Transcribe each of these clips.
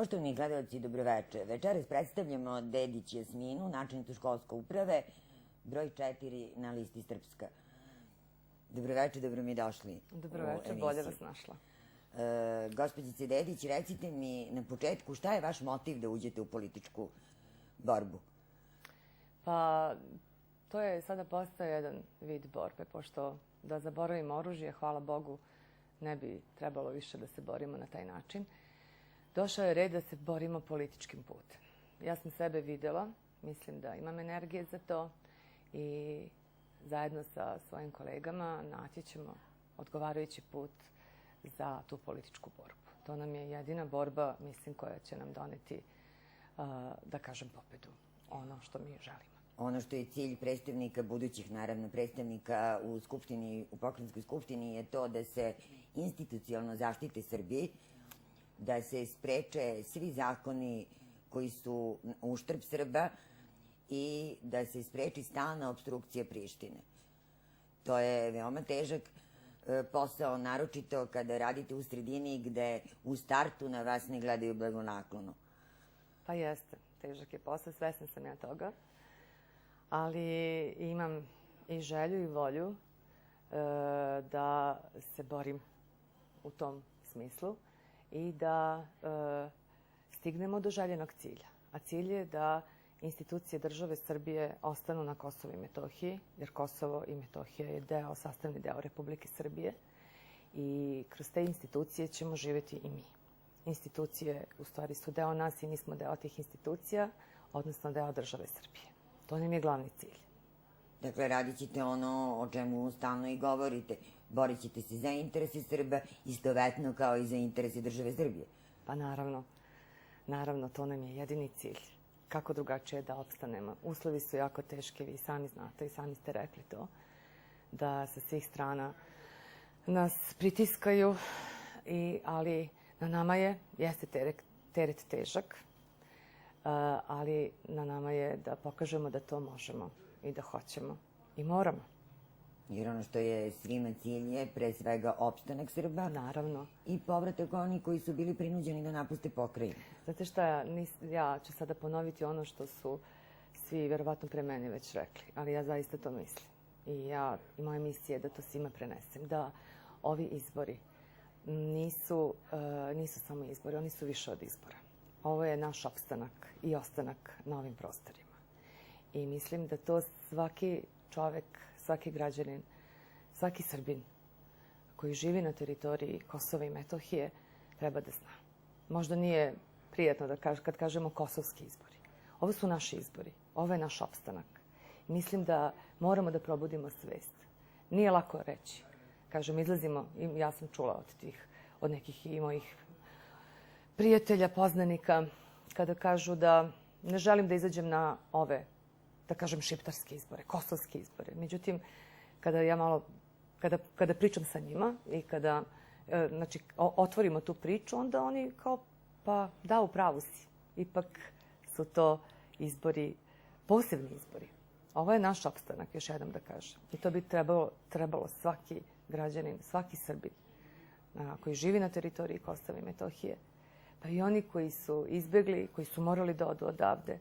Poštovani gledalci, dobroveče. Večeras predstavljamo Dedić Jasminu, načelnicu školske uprave, broj 4 na listi Srpska. Dobroveče, dobro mi došli. Dobroveče, bolje vas našla. Gospođice Dedić, recite mi na početku šta je vaš motiv da uđete u političku borbu? Pa, to je sada postao jedan vid borbe, pošto da zaboravimo oružje, hvala Bogu, ne bi trebalo više da se borimo na taj način. Došao je red da se borimo političkim putem. Ja sam sebe videla, mislim da imam energije za to i zajedno sa svojim kolegama naći ćemo odgovarajući put za tu političku borbu. To nam je jedina borba, mislim, koja će nam doneti, da kažem, pobedu. Ono što mi želimo. Ono što je cilj predstavnika, budućih naravno predstavnika u Skupštini, u Pokrajinskoj skupštini, je to da se institucionalno zaštite Srbiji, da se spreče svi zakoni koji su uštrb Srba i da se spreči stalna opstrukcija Prištine. To je veoma težak posao, naročito kada radite u sredini gde u startu na vas ne gledaju blagonaklono. Pa jeste, težak je posao, svesna sam ja toga, ali imam i želju i volju da se borim u tom smislu i da stignemo do željenog cilja. A cilj je da institucije države Srbije ostanu na Kosovu i Metohiji, jer Kosovo i Metohija je sastavni deo Republike Srbije i kroz te institucije ćemo živjeti i mi. Institucije u stvari su deo nas i mi smo deo tih institucija, odnosno deo države Srbije. To nam je glavni cilj. Dakle, radit ćete ono o čemu stalno i govorite. Borit ćete se za interese Srba istovetno kao i za interese države Srbije. Pa naravno. Naravno, to nam je jedini cilj. Kako drugačije da opstanemo? Uslovi su jako teški, vi sami znate i sami ste rekli to, da sa svih strana nas pritiskaju, ali na nama jeste teret težak, ali na nama je da pokažemo da to možemo i da hoćemo i moramo. Jer ono što je svima cilj je pre svega opstanak Srba. Naravno. I povratak onih koji su bili prinuđeni da napuste pokrajinu. Znate šta, ja ću sada ponoviti ono što su svi verovatno pre mene već rekli, ali ja zaista to mislim. I moja misija je da to svima prenesem, da ovi izbori nisu samo izbori, oni su više od izbora. Ovo je naš opstanak i ostanak na ovim prostorima. I mislim da to svaki čovek, svaki građanin, svaki Srbin koji živi na teritoriji Kosova i Metohije treba da zna. Možda nije prijatno da kad kažemo kosovski izbori. Ovo su naši izbori. Ovo je naš opstanak. Mislim da moramo da probudimo svest. Nije lako reći. Kažem, izlazimo, ja sam čula od nekih i mojih prijatelja, poznanika, kada kažu da ne želim da izađem na ove, da kažem, šiptarske izbore, kosovske izbore. Međutim, kada pričam sa njima i kada otvorimo tu priču, onda oni kao, pa da, u pravu si. Ipak su to izbori, posebni izbori. Ovo je naš opstanak, još jednom da kažem. I to bi trebalo svaki građanin, svaki Srbin koji živi na teritoriji Kosova i Metohije, pa i oni koji su izbjegli, koji su morali da odu odavde,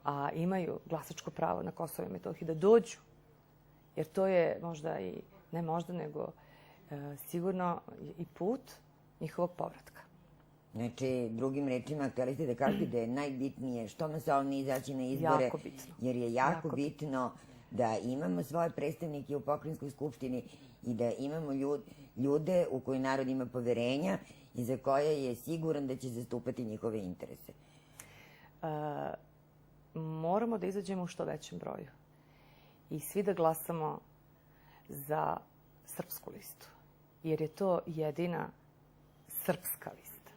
a imaju glasačko pravo na Kosovo i Metohiji, da dođu. Jer to je možda i, ne možda, nego sigurno i put njihovog povratka. Znači, drugim rečima, htjeli ste da kažete da je najbitnije što masovnije izaći na izbore. Jako bitno. Jer je jako bitno da imamo svoje predstavnike u Pokrajinskoj skupštini i da imamo ljude u koje narod ima poverenja i za koje je siguran da će zastupati njihove interese. Moramo da izađemo u što većem broju. I svi da glasamo za srpsku listu. Jer je to jedina srpska lista.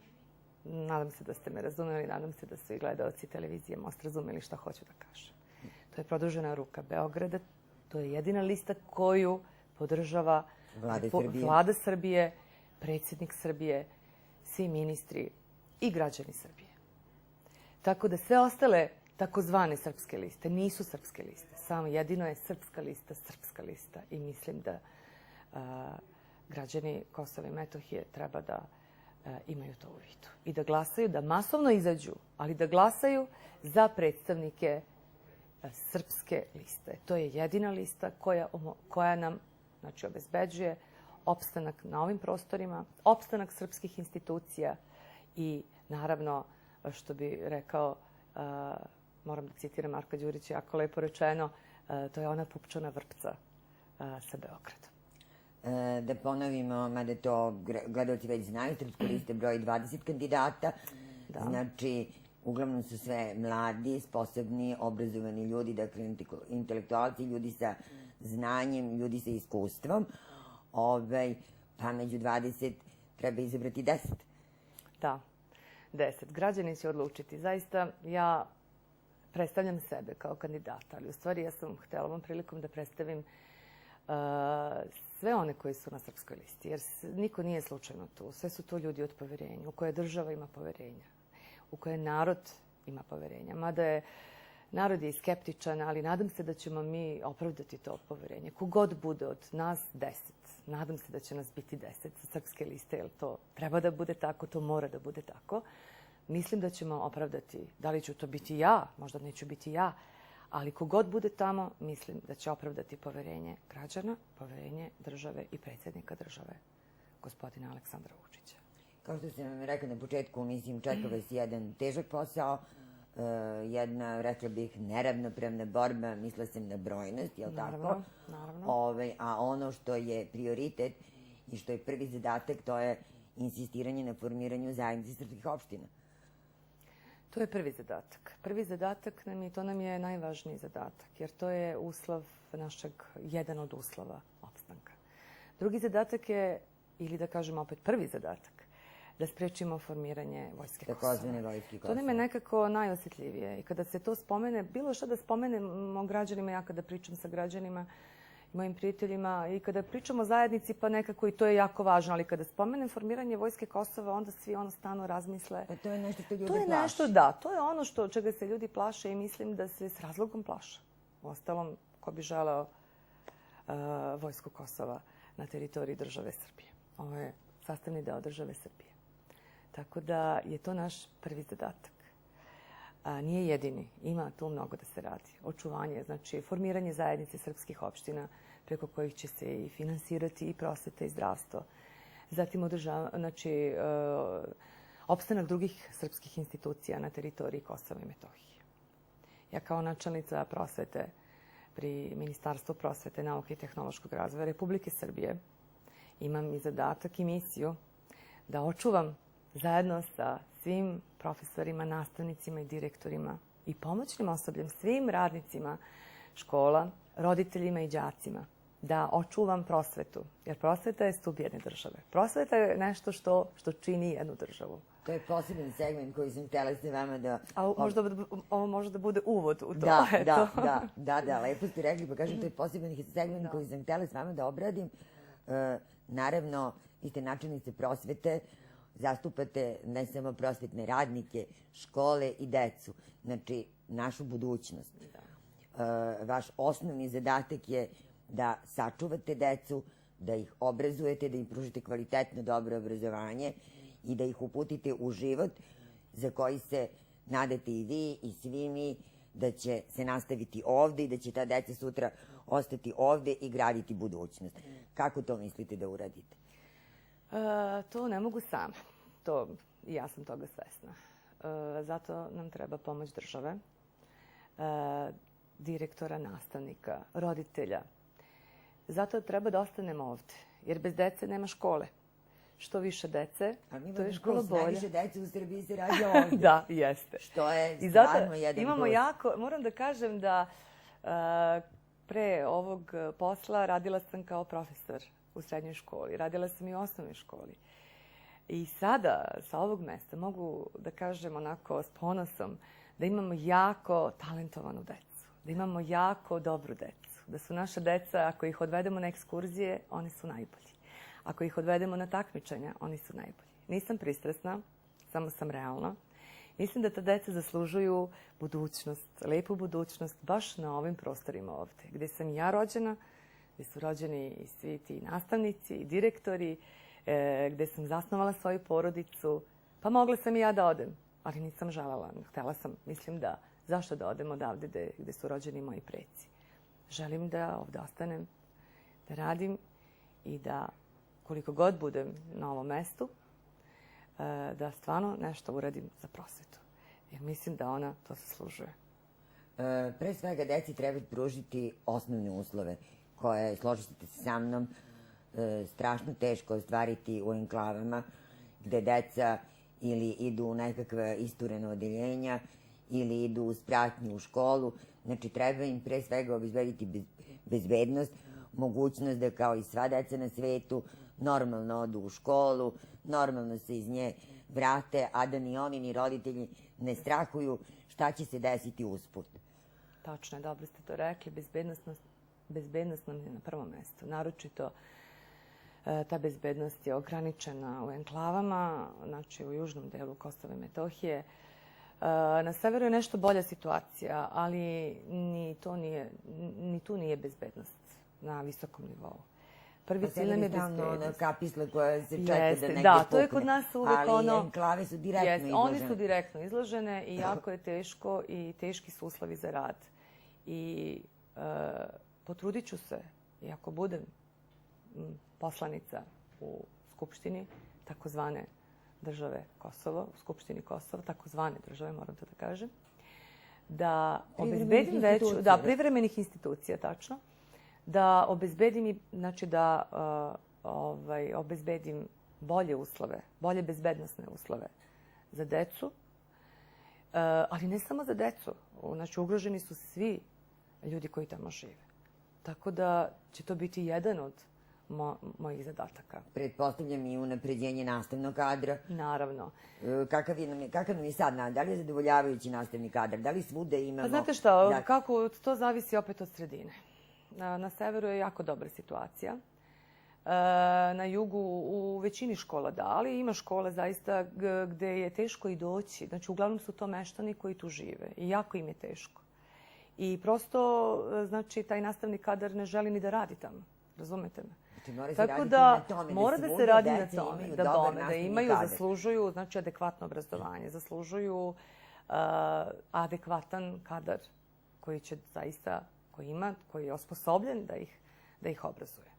Nadam se da ste me razumeli, nadam se da su i gledalci televizije Most razumeli šta hoću da kažem. To je produžena ruka Beograda. To je jedina lista koju podržava Vlada Srbije, predsjednik Srbije, svi ministri i građani Srbije. Tako da sve ostale takozvane srpske liste nisu srpske liste. Samo jedino je srpska lista. I mislim da građani Kosova i Metohije treba da imaju to u vidu. I da glasaju, da masovno izađu, ali da glasaju za predstavnike srpske liste. To je jedina lista koja nam obezbeđuje opstanak na ovim prostorima, opstanak srpskih institucija i naravno, što bi rekao, moram da citiram Marka Đurića, jako lepo rečeno, to je ona pupčana vrpca sa Beogradom. Da ponovimo, mada to gledalci već znaju, Srpska lista broji 20 kandidata. Da. Znači, uglavnom su sve mladi, sposobni, obrazovani ljudi, dakle intelektualci, ljudi sa znanjem, ljudi sa iskustvom. Pa među 20 treba izabrati 10. Da, 10. Građani će odlučiti. Zaista, ja predstavljam sebe kao kandidata, ali u stvari ja sam htjela ovom prilikom da predstavim sve one koji su na Srpskoj listi, jer niko nije slučajno tu. Sve su to ljudi od poverenja, u koje država ima poverenja, u koje narod ima poverenja. Mada je narod je i skeptičan, ali nadam se da ćemo mi opravdati to poverenje. Kogod bude od nas 10, nadam se da će nas biti 10 sa Srpske liste, jer to treba da bude tako, to mora da bude tako. Mislim da ćemo opravdati, da li ću to biti ja, možda neću biti ja, ali kogod bude tamo, mislim da će opravdati poverenje građana, poverenje države i predsjednika države, gospodina Aleksandra Vučića. Kao što sam vam rekla na početku, mislim, čeka vas jedan težak posao, jedna, rekla bih, neravnopravna borba, mislila sam na brojnost, je li tako? Naravno. A ono što je prioritet i što je prvi zadatak, to je insistiranje na formiranju zajednice srpskih opština. To je prvi zadatak. Prvi zadatak to nam je najvažniji zadatak, jer to je uslov našeg, jedan od uslova opstanka. Drugi zadatak je, ili da kažem opet prvi zadatak, da sprečimo formiranje vojske Kosova. Takozvane vojske Kosova. To nam je nekako najosjetljivije. I kada se to spomene, bilo što da spomenemo građanima, ja kada pričam sa građanima, mojim prijateljima, i kada pričamo o zajednici, pa nekako i to je jako važno, ali kada spomenem formiranje vojske Kosova, onda svi stano razmisle. Pa to je nešto što ljudi plaše. To je nešto, da. To je ono čega se ljudi plaše i mislim da se s razlogom plaše. Uostalom, ko bi želeo vojsku Kosova na teritoriji države Srbije. Ovo je sastavni deo države Srbije. Tako da je to naš prvi zadatak. Nije jedini. Ima tu mnogo da se radi. Očuvanje, znači formiranje zajednice srpskih opština preko kojih će se i finansirati i prosveta i zdravstvo. Zatim opstanak drugih srpskih institucija na teritoriji Kosova i Metohije. Ja kao načelnica prosvete pri Ministarstvu prosvete, nauke i tehnološkog razvoja Republike Srbije imam i zadatak i misiju da očuvam zajedno sa svim profesorima, nastavnicima i direktorima i pomoćnim osobljem, svim radnicima škola, roditeljima i đacima, da očuvam prosvetu. Jer prosveta je stub jedne države. Prosveta je nešto što čini jednu državu. To je poseban segment koji sam htjela se vama da... Ovo može da bude uvod u to. Da, lepo ste rekli, pa kažem, to je poseban segment koji sam htjela s vama da obradim. Naravno, vi ste načelnice prosvete, zastupate ne samo prosvetne radnike, škole i decu, znači našu budućnost. Vaš osnovni zadatak je da sačuvate decu, da ih obrazujete, da im pružite kvalitetno dobro obrazovanje i da ih uputite u život za koji se nadate i vi i svi mi da će se nastaviti ovde i da će ta deca sutra ostati ovde i graditi budućnost. Kako to mislite da uradite? To ne mogu sama. I ja sam toga svesna. Zato nam treba pomoć države, direktora, nastavnika, roditelja. Zato treba da ostanemo ovde, jer bez dece nema škole. Što više dece, to je škola bolja. Najviše dece u Srbiji se rađa ovde. Da, jeste. Što je stvarno jedan imamo jako, moram da kažem da pre ovog posla radila sam kao profesor u srednjoj školi. Radila sam i u osnovnoj školi. I sada, sa ovog mesta, mogu da kažem onako s ponosom da imamo jako talentovanu decu, da imamo jako dobru decu, da su naša deca, ako ih odvedemo na ekskurzije, oni su najbolji. Ako ih odvedemo na takmičenja, oni su najbolji. Nisam pristrasna, samo sam realna. Mislim da ta deca zaslužuju budućnost, lepu budućnost, baš na ovim prostorima ovde, gde sam ja rođena, gde su rođeni i svi ti nastavnici, i direktori, gde sam zasnovala svoju porodicu. Pa mogla sam i ja da odem, ali nisam želela. Htela sam, mislim da, zašto da odem odavde gde su rođeni moji preci. Želim da ovde ostanem, da radim i da koliko god budem na ovom mestu, da stvarno nešto uradim za prosvetu. Jer mislim da ona to zaslužuje. Pre svega, deci treba pružiti osnovne uslove koje, složite se sa mnom, strašno teško ostvariti u enklavama gde deca ili idu u nekakva isturena odeljenja ili idu uz pratnju u školu. Znači, treba im pre svega obezbediti bezbednost, mogućnost da kao i sva deca na svetu normalno odu u školu, normalno se iz nje vrate, a da ni oni ni roditelji ne strahuju šta će se desiti usput. Tačno je, dobro ste to rekli. Bezbednost nam je na prvom mestu. Naročito ta bezbednost je ograničena u enklavama, znači u južnom delu Kosova i Metohije. Na severu je nešto bolja situacija, ali ni tu nije bezbednost na visokom nivou. Prvi cilj nam je bezbednost. Ona kapisla koja se čeka da negdje da, to je pukne. kod nas uvek ono... Ali enklave su direktno izložene. Oni su direktno izložene i jako je teško i teški su uslovi za rad. I potrudit ću se, i ako budem poslanica u Skupštini takozvane države Kosovo, u Skupštini Kosova, takozvane države, moram to da kažem, da obezbedim veću... Da, privremenih institucija, tačno. Da obezbedim i, znači da obezbedim bolje uslove, bolje bezbednosne uslove za decu, ali ne samo za decu. Znači, ugroženi su svi ljudi koji tamo žive. Tako da će to biti jedan od mojih zadataka. Pretpostavljam i unapređenje nastavnog kadra. Naravno. Kakav nam je sad? Da li je zadovoljavajući nastavni kadar? Da li svude imamo... Pa znate šta, kako to zavisi opet od sredine. Na severu je jako dobra situacija. Na jugu u većini škola da, ali ima škola zaista gde je teško i doći. Znači, uglavnom su to meštani koji tu žive i jako im je teško. I prosto, znači, taj nastavni kadar ne želi ni da radi tamo. Razumete me? Tako da mora da se radi na tome, da imaju, zaslužuju, znači, adekvatno obrazovanje, zaslužuju adekvatan kadar koji će zaista, koji je osposobljen da ih obrazuje.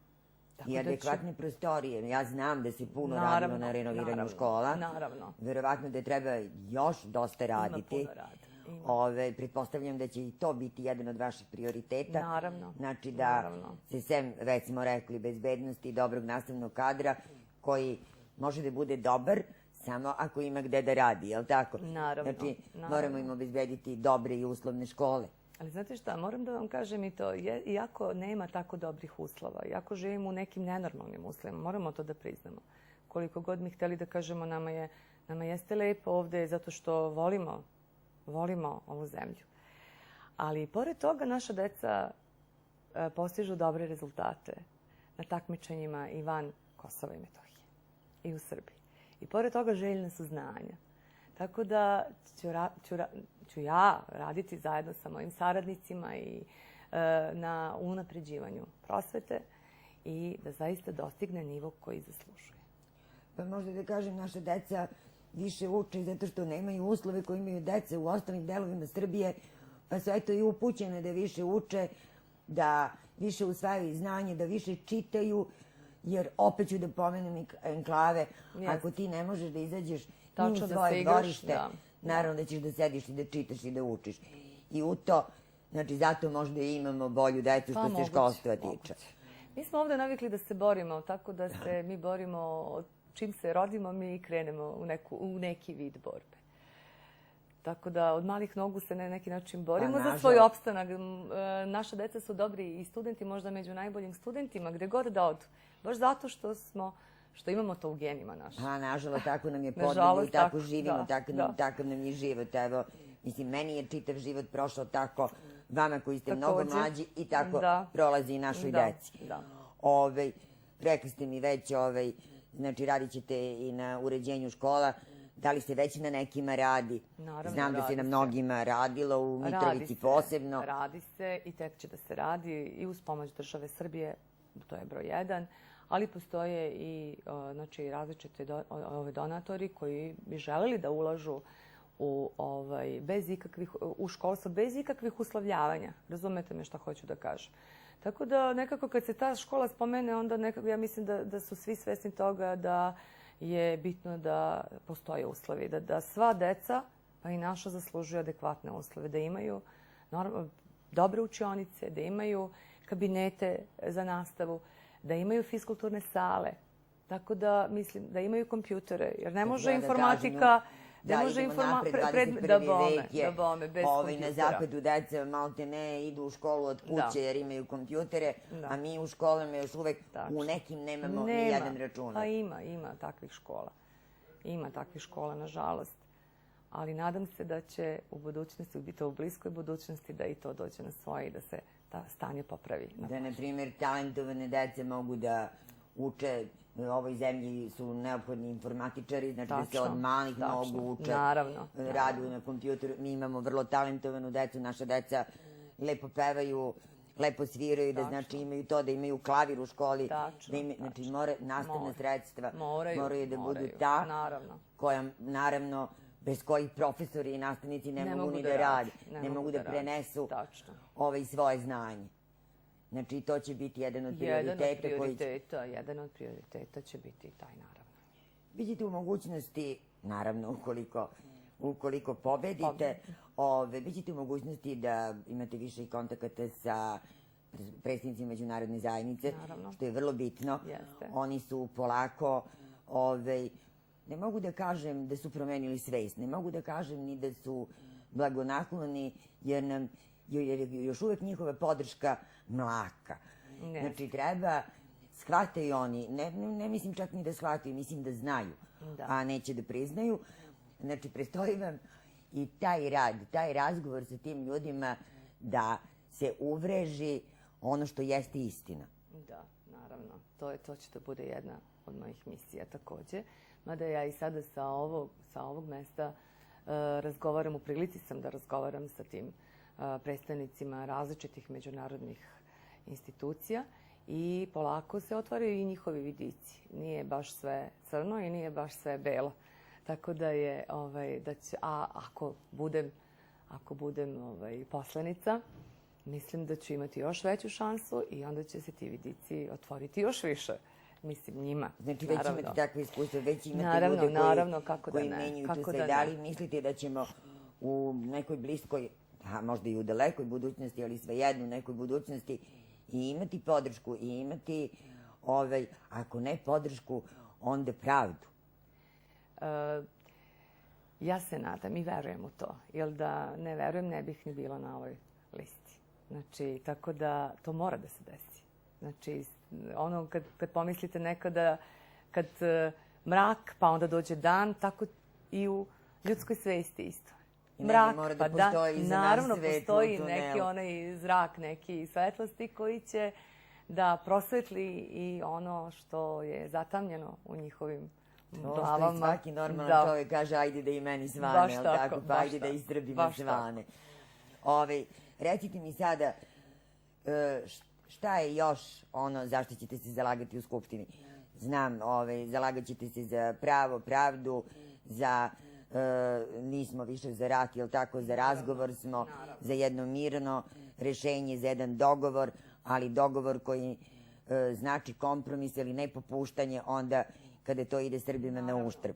I adekvatne prostorije. Ja znam da se puno radilo na renoviranju škola. Naravno. Verovatno da treba još dosta raditi. Ima puno rada. Pretpostavljam da će i to biti jedan od vaših prioriteta. Naravno. Znači da se sem, već smo rekli, bezbednosti i dobrog nastavnog kadra koji može da bude dobar samo ako ima gde da radi, je li tako? Naravno. Znači, moramo im obezbediti dobre i uslovne škole. Ali znate šta, moram da vam kažem i to, iako nema tako dobrih uslova, iako živimo u nekim nenormalnim uslovima, moramo to da priznamo. Koliko god mi hteli da kažemo, nama jeste lepo ovde zato što volimo ovu zemlju. Ali pored toga naša deca postižu dobre rezultate na takmičenjima i van Kosova i Metohije i u Srbiji. I pored toga željna su znanja. Tako da ću ja raditi zajedno sa mojim saradnicima i na unapređivanju prosvete i da zaista dostigne nivo koji zaslužuje. Pa možda da kažem, naša deca više uče zato što nemaju uslove koje imaju deca u ostalim delovima Srbije, pa su eto i upućene da više uče, da više usvajaju znanje, da više čitaju, jer opet ću da pomenem enklave, ako ti ne možeš da izađeš ni u svoje dvorište, naravno da ćeš da sediš i da čitaš i da učiš. I u to, znači zato možda i imamo bolju decu što se školstva tiče. Mi smo ovde navikli da se borimo, tako da se mi borimo, čim se rodimo mi krenemo u neki vid borbe. Tako da od malih nogu se na neki način borimo za svoj opstanak. Naša deca su dobri i studenti, možda među najboljim studentima, gde god da odu. Baš zato što imamo to u genima našim. A, nažalost, tako nam je podneblje i tako živimo, takav nam je život. Evo, mislim, meni je čitav život prošao tako, vama koji ste mnogo mlađi i tako prolazi i našoj deci. Rekli ste mi već, znači radit ćete i na uređenju škola. Da li se već na nekima radi? Znam da se na mnogima radilo, u Mitrovici posebno. Radi se i tek će da se radi i uz pomoć države Srbije, to je broj 1, ali postoje i znači, različite donatori koji bi želeli da ulažu u školstvo bez ikakvih uslovljavanja. Razumete me šta hoću da kažem. Tako da nekako kad se ta škola spomene, onda nekako ja mislim da su svi svesni toga da je bitno da postoje uslovi, da sva deca, pa i naša, zaslužuju adekvatne uslove, da imaju dobre učionice, da imaju kabinete za nastavu, da imaju fiskulturne sale, tako da mislim da imaju kompjutere, jer ne može informatika... Da, idemo napred, 21. vek je, na zapadu deca malte ne idu u školu od kuće jer imaju kompjutere, a mi u školama još uvek u nekim nemamo ni jedan računar. Pa ima takvih škola. Ima takvih škola, nažalost. Ali nadam se da će u budućnosti, biti u bliskoj budućnosti, da i to dođe na svoje i da se ta stanje popravi. Da, na primjer, talentovane dece mogu da uče. U ovoj zemlji su neophodni informatičari, znači da se od malih mogu uče, radu na kompjuteru. Mi imamo vrlo talentovanu decu, naša deca lepo pevaju, lepo sviraju, da znači imaju to, da imaju klavir u školi, znači nastavna sredstva moraju da budu ta, koja naravno bez kojih profesori i nastavnici ne mogu ni da rade, ne mogu da prenesu svoje znanje. Znači, to će biti jedan od prioriteta. Jedan od prioriteta će biti taj, naravno. Vidite u mogućnosti, naravno, ukoliko pobedite, vi ćete u mogućnosti da imate više kontakata sa predstavnicima međunarodne zajednice, što je vrlo bitno. Oni su polako, ne mogu da kažem da su promenili svest, ne mogu da kažem ni da su blagonakloni, jer je još uvek njihova podrška mlaka. Znači, treba, shvate i oni, ne mislim čak ni da shvataju, mislim da znaju, a neće da priznaju. Znači, prestoji vam i taj rad, taj razgovor sa tim ljudima da se uvreži ono što jeste istina. Da, naravno. To će da bude jedna od mojih misija takođe. Mada ja i sada sa ovog mesta razgovaram, u prilici sam da razgovaram sa tim predstavnicima različitih međunarodnih institucija i polako se otvaraju i njihovi vidici. Nije baš sve crno i nije baš sve belo. Tako da je, ako budem poslanica, mislim da ću imati još veću šansu i onda će se ti vidici otvoriti još više. Mislim, njima. Znači, već imate takve iskustva, već imate ljude koji menjaju tu sve. Da li mislite da ćemo u nekoj bliskoj, a možda i u dalekoj budućnosti, ali svejedno u nekoj budućnosti, i imati podršku i imati, ako ne podršku, onda pravdu? Ja se nadam i verujem u to. Jer da ne verujem, ne bih ni bila na ovoj listi. Znači, tako da to mora da se desi. Znači, ono kad pomislite nekada, kad mrak, pa onda dođe dan, tako i u ljudskoj svesti isto. Mrak, pa dan, naravno postoji neki onaj zrak, neki svetlosti koji će da prosvetli i ono što je zatamnjeno u njihovim glavama. Što i svaki normalan čovjek kaže, ajde da i meni svane, pa ajde da izdrbimo svane. Recite mi sada, šta je još ono zašto ćete se zalagati u Skupštini? Znam, zalagat ćete se za pravo, pravdu, za nismo više za rat, jel tako, za razgovor smo, za jedno mirno rešenje, za jedan dogovor, ali dogovor koji znači kompromis ili nepopuštanje onda kada to ide Srbima na uštrb.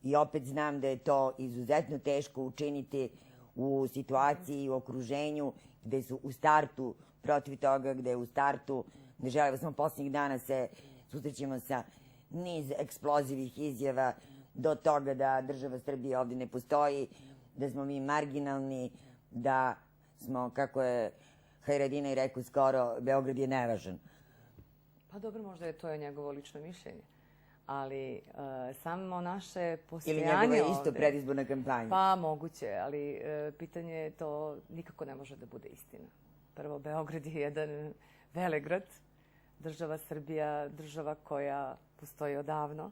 I opet znam da je to izuzetno teško učiniti u situaciji, u okruženju gde su u startu protiv toga, gde u startu, ne žele, smo posljednjih dana se susrećemo sa niz eksplozivih izjava do toga da država Srbije ovdje ne postoji, da smo mi marginalni, da smo, kako je Hajradinaj rekao skoro, Beograd je nevažan. Pa dobro, možda je to njegovo lično mišljenje. Ali samo naše postojanje ovdje... Ili njegova isto predizborna kampanja. Pa moguće, ali pitanje to nikako ne može da bude istina. Prvo, Beograd je jedan velegrad, država Srbija, država koja postoji odavno.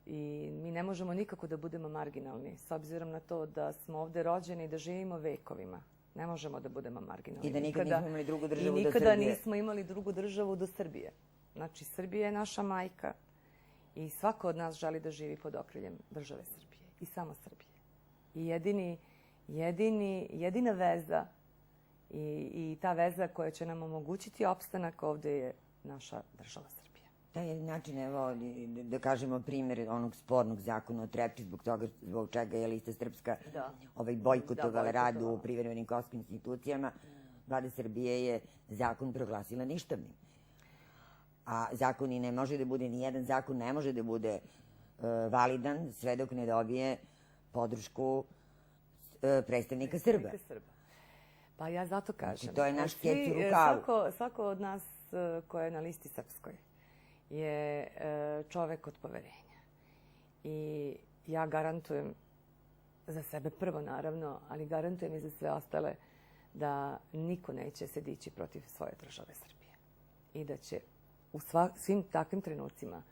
I mi ne možemo nikako da budemo marginalni, s obzirom na to da smo ovdje rođeni i da živimo vekovima. Ne možemo da budemo marginalni. I da nikad nismo imali drugu državu do I nikada Srbije. nismo imali drugu državu do Srbije. Znači, Srbija je naša majka i svako od nas želi da živi pod okriljem države Srbije. I samo Srbije. I jedina veza i ta veza koja će nam omogućiti opstanak ovde je naša država Srbija. Taj je način, evo, da kažemo primjer onog spornog zakona o Trepči, zbog čega je Lista Srpska bojkotovala rad u privremenim kosovskim institucijama. Vlada Srbije je zakon proglasila ništavnim. A zakon i ne može da bude, nijedan zakon ne može da bude validan sve dok ne dobije podršku predstavnika Srba. Pa ja zato kažem. To je naš kec u rukavu. Svako od nas ko je na listi Srpskoj je čovek od poverenja. I ja garantujem za sebe prvo, naravno, ali garantujem i za sve ostale da niko neće se dići protiv svoje države Srbije. I da će u svim takvim trenucima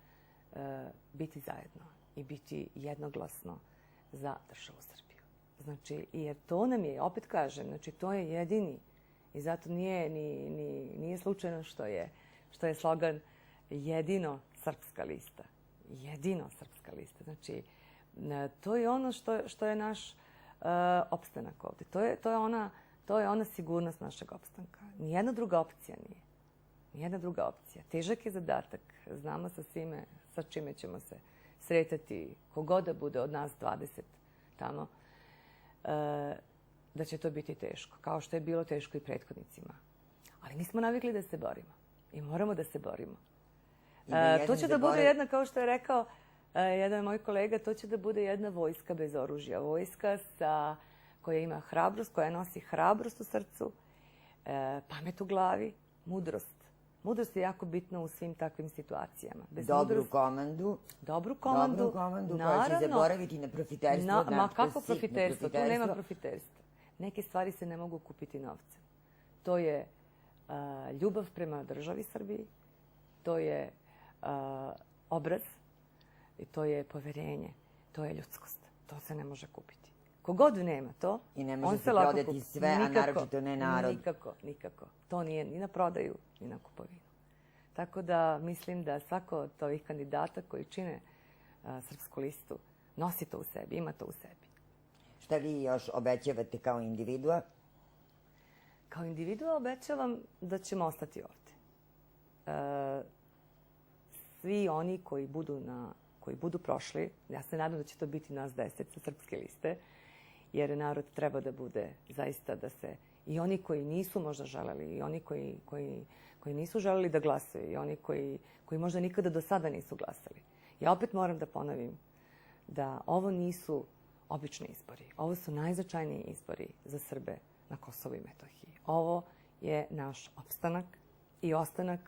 biti zajedno i biti jednoglasno za državu Srbiju. Znači, jer to nam je, opet kažem, znači to je jedini i zato nije slučajno što je slogan jedino srpska lista. Jedino srpska lista. Znači, to je ono što je naš opstanak ovde. To je ona sigurnost našeg opstanka. Nijedna druga opcija nije. Nijedna druga opcija. Težak je zadatak. Znamo sa čime ćemo se sretati, kogod da bude od nas 20 tamo, da će to biti teško. Kao što je bilo teško i prethodnicima. Ali mi smo navikli da se borimo. I moramo da se borimo. To će da bude jedna, kao što je rekao jedan moj kolega, to će da bude jedna vojska bez oružja. Vojska koja ima hrabrost, koja nosi hrabrost u srcu, pamet u glavi, mudrost. Mudrost je jako bitna u svim takvim situacijama. Dobru komandu koja će zaboraviti na profiterstvo. Ma kako profiterstvo? Tu nema profiterstva. Neke stvari se ne mogu kupiti novcem. To je ljubav prema državi Srbiji, to je obraz i to je poverenje, to je ljudskost. To se ne može kupiti. Kogod nema to, i ne može se prodati sve, a naročito ne narod. Nikako. To nije ni na prodaju, ni na kupovinu. Tako da mislim da svako od ovih kandidata koji čine Srpsku listu nosi to u sebi, ima to u sebi. Šta vi još obećavate kao individua? Kao individua obećavam da ćemo ostati ovde. Svi oni koji budu prošli, ja se nadam da će to biti nas 10 sa Srpske liste, jer narod treba da bude zaista da se, i oni koji nisu možda želeli, i oni koji nisu želeli da glasaju, i oni koji možda nikada do sada nisu glasali. Ja opet moram da ponovim da ovo nisu obični izbori. Ovo su najznačajniji izbori za Srbe na Kosovu i Metohiji. Ovo je naš opstanak i ostanak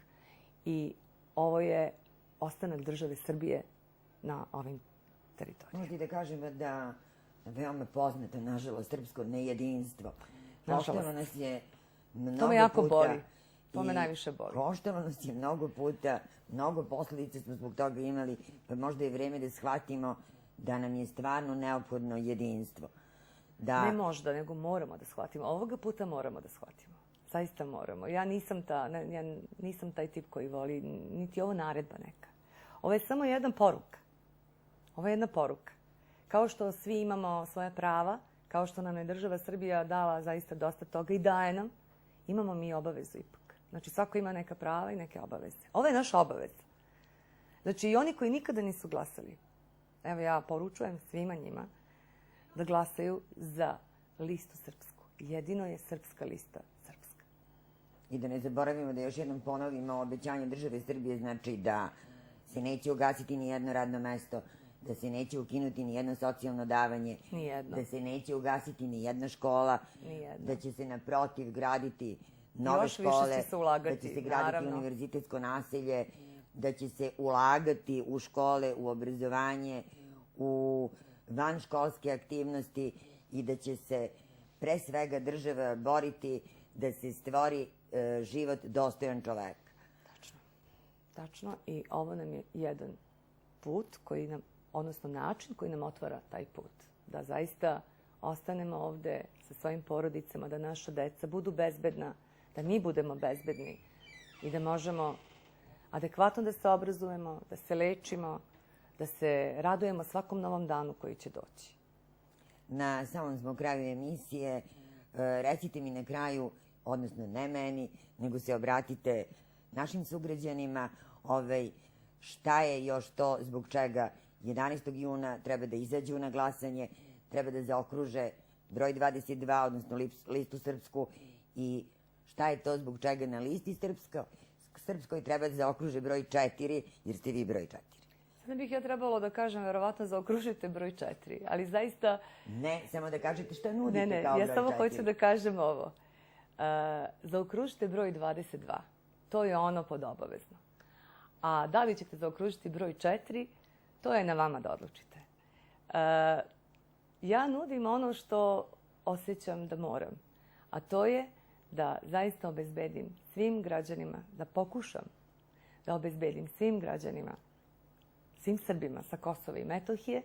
i ovo je ostanak države Srbije na ovim teritorijama. Možda i da kažemo da veoma poznato, nažalost, srpsko nejedinstvo. Nažalost. Koštalo nas je mnogo puta. To me jako boli. To me najviše boli. Koštalo nas je mnogo puta, mnogo posledica smo zbog toga imali, pa možda je vreme da shvatimo da nam je stvarno neophodno jedinstvo. Ne možda, nego moramo da shvatimo. Ovoga puta moramo da shvatimo. Zaista moramo. Ja nisam taj tip koji voli, niti ovo naredba neka. Ovo je samo jedna poruka. Ovo je jedna poruka. Kao što svi imamo svoja prava, kao što nam je država Srbija dala zaista dosta toga i daje nam, imamo mi obavezu ipak. Znači, svako ima neka prava i neke obaveze. Ovo je naša obaveza. Znači, i oni koji nikada nisu glasali, evo ja poručujem svima njima da glasaju za listu srpsku. Jedino je Srpska lista srpska. I da ne zaboravimo da još jednom ponovimo, obećanje države Srbije znači da se neće ugasiti ni jedno radno mesto, da se neće ukinuti ni jedno socijalno davanje, da se neće ugasiti ni jedna škola, da će se naprotiv graditi nove škole, da će se graditi univerzitetsko naselje, da će se ulagati u škole, u obrazovanje, u vanškolske aktivnosti i da će se pre svega država boriti da se stvori život dostojan čoveka. Tačno. I ovo nam je jedan put koji nam, odnosno način koji nam otvara taj put. Da zaista ostanemo ovde sa svojim porodicama, da naša deca budu bezbedna, da mi budemo bezbedni i da možemo adekvatno da se obrazujemo, da se lečimo, da se radujemo svakom novom danu koji će doći. Na samom smo kraju emisije. Recite mi na kraju, odnosno ne meni, nego se obratite našim sugrađanima, šta je još to zbog čega 11. juna treba da izađu na glasanje, treba da zaokruže broj 22, odnosno listu srpsku, i šta je to zbog čega na listi srpskoj treba da zaokruže broj 4, jer ste vi broj 4. Sada bih ja trebalo da kažem, verovatno zaokružite broj 4, ali zaista... Ne, samo da kažete šta nudite kao broj 4. Ja samo hoću da kažem ovo. Zaokružite broj 22. To je ono pod obavezno. A da li ćete zaokružiti broj 4, to je na vama da odlučite. Ja nudim ono što osjećam da moram, a to je da zaista obezbedim svim građanima, da pokušam da obezbedim svim građanima, svim Srbima sa Kosova i Metohije,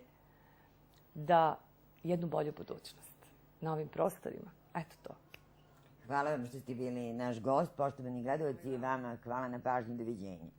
da jednu bolju budućnost na ovim prostorima. Eto to. Hvala vam što ste bili naš gost, poštovani gledalci, i vama hvala na pažnju, doviđenja.